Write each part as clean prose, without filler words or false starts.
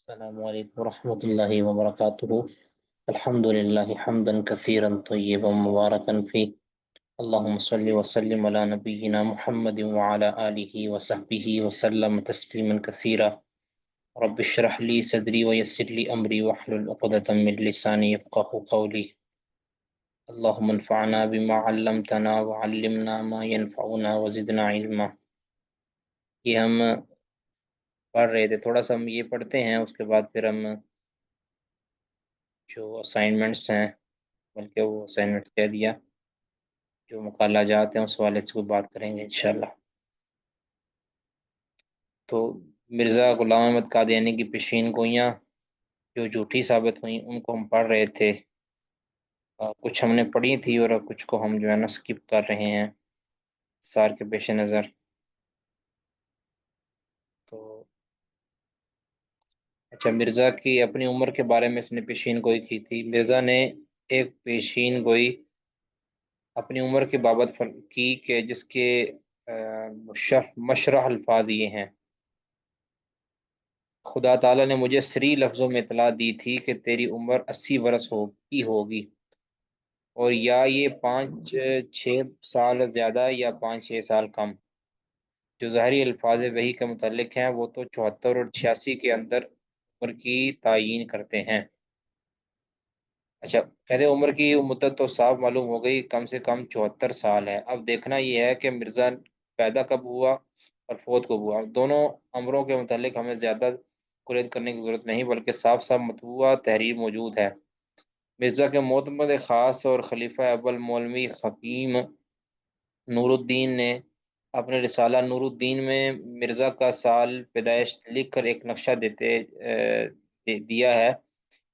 السلام علیکم ورحمۃ اللہ وبرکاتہ۔ الحمد للہ حمدا کثیرا طیبا مبارکا فی، اللہم صلی وسلم علی نبینا محمد وعلی آلہ وصحبہ وسلم تسلیما کثیرا۔ رب اشرح لی صدری ویسر لی امری واحلل عقدۃ من لسانی یفقہوا قولی۔ اللہم انفعنا بما علمتنا وعلمنا ما ينفعنا وزدنا علما۔ یہ ہم پڑھ رہے تھے، تھوڑا سا ہم یہ پڑھتے ہیں، اس کے بعد پھر ہم جو اسائنمنٹس ہیں، بلکہ وہ اسائنمنٹس کہہ دیا، جو مقالہ جات ہیں اس والے سے کوئی بات کریں گے انشاءاللہ۔ تو مرزا غلام احمد قادیانی کی پیشین گوئیاں جو جھوٹی ثابت ہوئیں ان کو ہم پڑھ رہے تھے۔ کچھ ہم نے پڑھی تھی اور کچھ کو ہم جو ہے نا سکپ کر رہے ہیں سار کے پیش نظر۔ تو اچھا، مرزا کی اپنی عمر کے بارے میں اس نے پیشین گوئی کی تھی۔ مرزا نے ایک پیشین گوئی اپنی عمر کے بابت کی کہ جس کے مشرح الفاظ یہ ہیں: خدا تعالیٰ نے مجھے صریح لفظوں میں اطلاع دی تھی کہ تیری عمر 80 برس ہوگی، اور یا یہ 5-6 سال زیادہ یا 5-6 سال کم۔ جو ظاہری الفاظ وحی کے متعلق ہیں وہ تو 74 اور 86 کے اندر عمر کی تعیین کرتے ہیں۔ اچھا، کہتے عمر کی مدت تو صاف معلوم ہو گئی، کم سے کم 74 سال ہے۔ اب دیکھنا یہ ہے کہ مرزا پیدا کب ہوا اور فوت کب ہوا۔ دونوں امروں کے متعلق ہمیں زیادہ قرید کرنے کی ضرورت نہیں، بلکہ صاف صاف مطبوعہ تحریر موجود ہے۔ مرزا کے معتمد خاص اور خلیفہ اول مولوی حکیم نور الدین نے اپنے رسالہ نور الدین میں مرزا کا سال پیدائش لکھ کر ایک نقشہ دیا ہے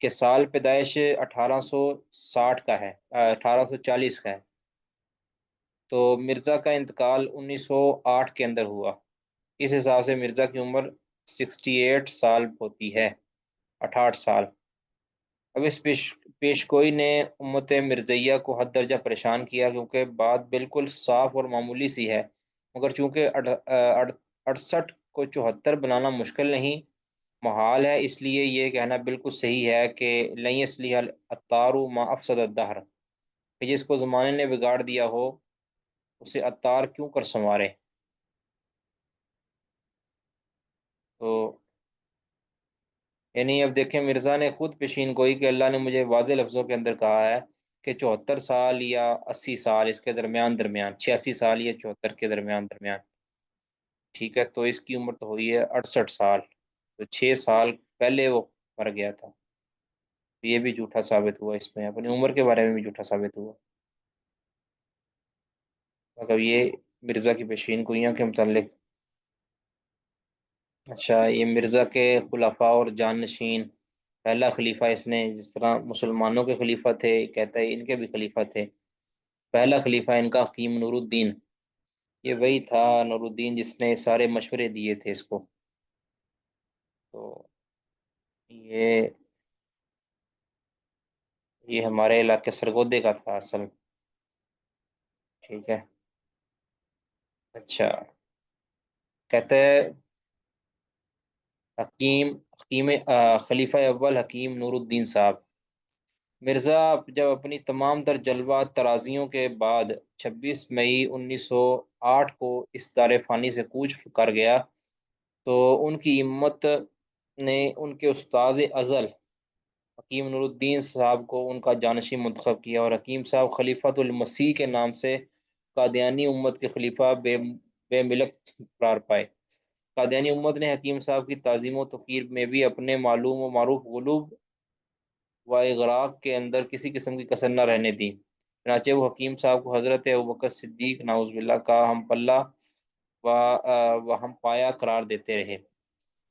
کہ سال پیدائش 1860 کا ہے، 1840 کا ہے، تو مرزا کا انتقال 1908 کے اندر ہوا۔ اس حساب سے مرزا کی عمر 68 سال ہوتی ہے، 68 سال۔ اب اس پیشگوئی نے امت مرزیہ کو حد درجہ پریشان کیا، کیونکہ بات بالکل صاف اور معمولی سی ہے، مگر چونکہ 68 کو 74 بنانا مشکل نہیں، محال ہے، اس لیے یہ کہنا بالکل صحیح ہے کہ لن یصلح العطار ما افسد الدہر، کہ جس کو زمانے نے بگاڑ دیا ہو اسے عطار کیوں کر سنوارے۔ تو یعنی اب دیکھیں، مرزا نے خود پیشین گوئی کہ اللہ نے مجھے واضح لفظوں کے اندر کہا ہے کہ 74 سال یا 80 سال، اس کے درمیان 86 سال یا 74 کے درمیان، ٹھیک ہے، تو اس کی عمر تو ہوئی ہے 68 سال، تو 6 سال پہلے وہ مر گیا تھا۔ یہ بھی جھوٹا ثابت ہوا، اس میں اپنی عمر کے بارے میں بھی جھوٹا ثابت ہوا۔ مگر یہ مرزا کی پیشین گوئیوں کے متعلق۔ اچھا، یہ مرزا کے خلفاء اور جانشین، پہلا خلیفہ اس نے، جس طرح مسلمانوں کے خلیفہ تھے، کہتا ہے ان کے بھی خلیفہ تھے۔ پہلا خلیفہ ان کا حکیم نور الدین، یہ وہی تھا نور الدین جس نے سارے مشورے دیے تھے اس کو۔ تو یہ ہمارے علاقے سرگودے کا تھا اصل، ٹھیک ہے۔ اچھا، کہتے ہیں خلیفہ اول حکیم نور الدین صاحب، مرزا جب اپنی تمام تر جلوہ ترازیوں کے بعد 26 مئی 1908 کو اس دار فانی سے کوچ کر گیا، تو ان کی امت نے ان کے استاد ازل حکیم نور الدین صاحب کو ان کا جانشین منتخب کیا، اور حکیم صاحب خلیفۃ المسیح کے نام سے قادیانی امت کے خلیفہ بے ملک قرار پائے۔ قادیانی امت نے حکیم صاحب کی تعظیم و توقیر میں بھی اپنے معلوم و معروف غلوب و اغراق کے اندر کسی قسم کی کسر نہ رہنے دی، چنانچہ وہ حکیم صاحب کو حضرت ابوبکر صدیق نعوذ باللہ کا ہم پلہ و ہم پایا قرار دیتے رہے۔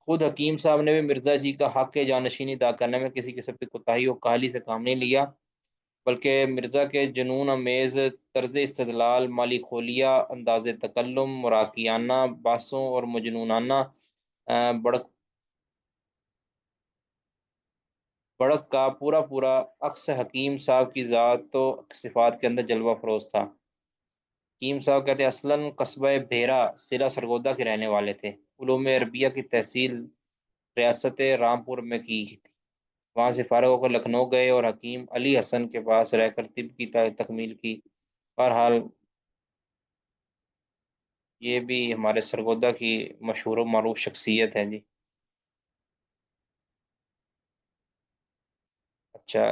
خود حکیم صاحب نے بھی مرزا جی کا حق جانشینی ادا کرنے میں کسی قسم کی کوتاہی و کاہلی سے کام نہیں لیا، بلکہ مرزا کے جنون امیز طرز استدلال، مالی خولیہ انداز تکلم، مراقیانہ بحثوں اور مجنونانہ بڑک کا پورا عکس حکیم صاحب کی ذات و صفات کے اندر جلوہ فروز تھا۔ حکیم صاحب کہتے ہیں اصلاً قصبہ بھیرا، ضلع سرگودا کے رہنے والے تھے۔ علوم عربیہ کی تحصیل ریاست رامپور میں کی تھی۔ وہاں سے فارغ ہو کر لکھنؤ گئے اور حکیم علی حسن کے پاس رہ کر طب کی تکمیل کی۔ بہرحال یہ بھی ہمارے سرگودا کی مشہور و معروف شخصیت ہے جی۔ اچھا،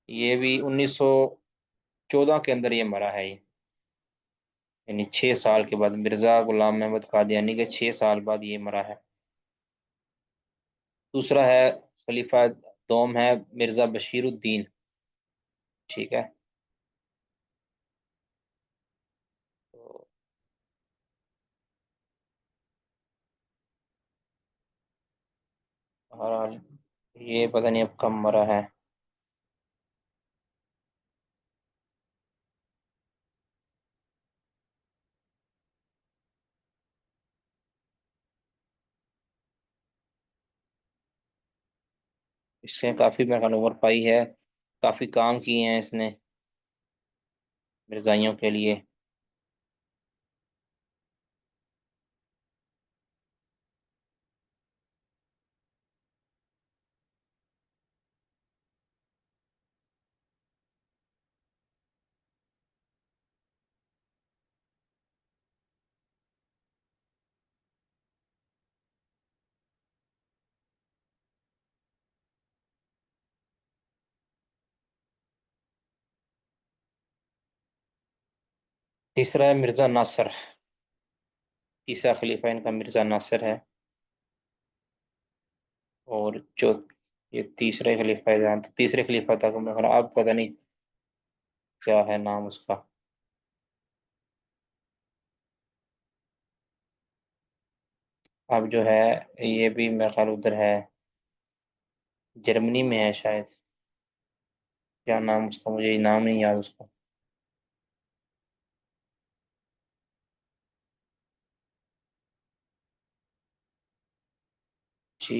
یہ بھی 1914 کے اندر یہ مرا ہے یہ، یعنی 6 سال کے بعد، مرزا غلام محمد قادیانی کے 6 سال بعد یہ مرا ہے۔ دوسرا ہے خلیفہ دوم ہے مرزا بشیر الدین، ٹھیک ہے۔ تو بہرحال یہ پتہ نہیں اب کم مرا ہے۔ اس نے کافی میرا عمر پائی ہے، کافی کام کیے ہیں اس نے مرزائیوں کے لیے۔ تیسرا ہے مرزا ناصر، تیسرا خلیفہ ان کا مرزا ناصر ہے۔ اور جو یہ تیسرے خلیفہ جان، تیسرے خلیفہ تک مگر اب پتہ نہیں کیا ہے نام اس کا۔ اب جو ہے یہ بھی میرا خیال ادھر ہے، جرمنی میں ہے شاید، کیا نام اس کا، مجھے نام نہیں یاد اس کا۔ جی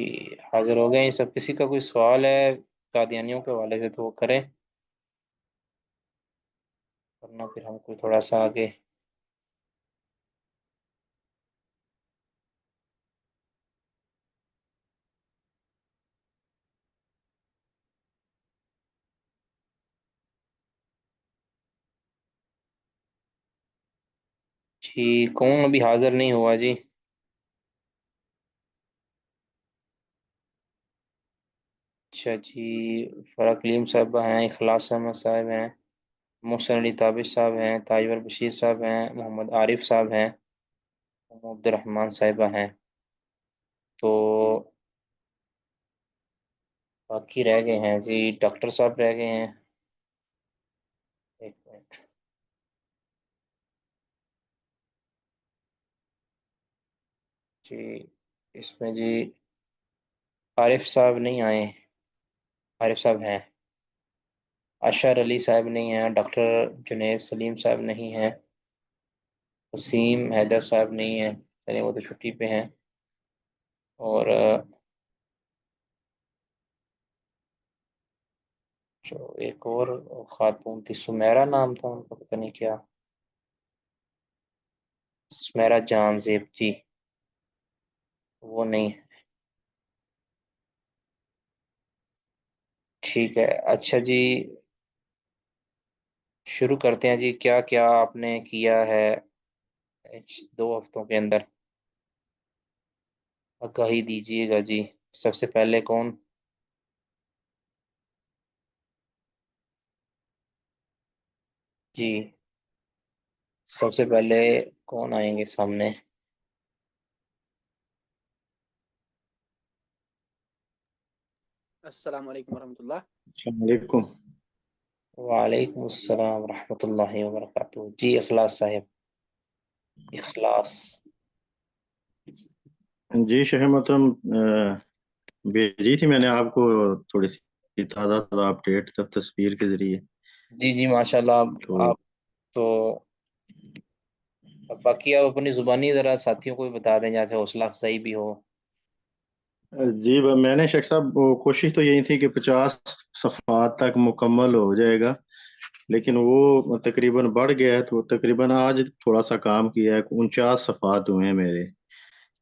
حاضر ہو گئے یہ سب، کسی کا کوئی سوال ہے قادیانیوں کے حوالے سے تو وہ کریں، ورنہ پھر ہم کوئی تھوڑا سا آگے۔ جی کون ابھی حاضر نہیں ہوا جی؟ اچھا جی، فرق علیم صاحب ہیں، اخلاص احمد صاحب ہیں، محسن علی تابش صاحب ہیں، تاجور بشیر صاحب ہیں، محمد عارف صاحب ہیں، عبد الرحمن صاحبہ ہیں۔ تو باقی رہ گئے ہیں جی، ڈاکٹر صاحب رہ گئے ہیں، ایک منٹ۔ جی اس میں جی عارف صاحب نہیں آئے، عارف صاحب ہیں، اشر علی صاحب نہیں ہیں، ڈاکٹر جنید سلیم صاحب نہیں ہیں، وسیم حیدر صاحب نہیں ہیں، یعنی وہ تو چھٹی پہ ہیں۔ اور جو ایک اور خاتون تھی سمیرا نام تھا ان کا، پتہ نہیں کیا، سمیرا جان زیب جی، وہ نہیں۔ ٹھیک ہے اچھا جی، شروع کرتے ہیں جی۔ کیا کیا آپ نے کیا ہے 2 ہفتوں کے اندر؟ آگاہی دیجیے گا جی۔ سب سے پہلے کون؟ جی سب سے پہلے کون آئیں گے سامنے؟ السلام علیکم ورحمۃ اللہ۔ السلام علیکم۔ وعلیکم السلام ورحمۃ اللہ وبرکاتہ۔ جی اخلاص صاحب، اخلاص۔ جی شیخ محترم، بھیجی تھی میں نے آپ کو تھوڑی سی تازہ تازہ اپڈیٹ تصویر کے ذریعے جی جی ماشاء اللہ، تو آپ تو باقی آپ اپنی زبانی ذرا ساتھیوں کو بھی بتا دیں جیسے حوصلہ افزائی بھی ہو۔ جی میں نے شیخ صاحب وہ کوشش تو یہی تھی کہ 50 صفحات تک مکمل ہو جائے گا، لیکن وہ تقریباً بڑھ گیا ہے، تو تقریباً آج تھوڑا سا کام کیا ہے، 49 صفحات ہوئے ہیں میرے،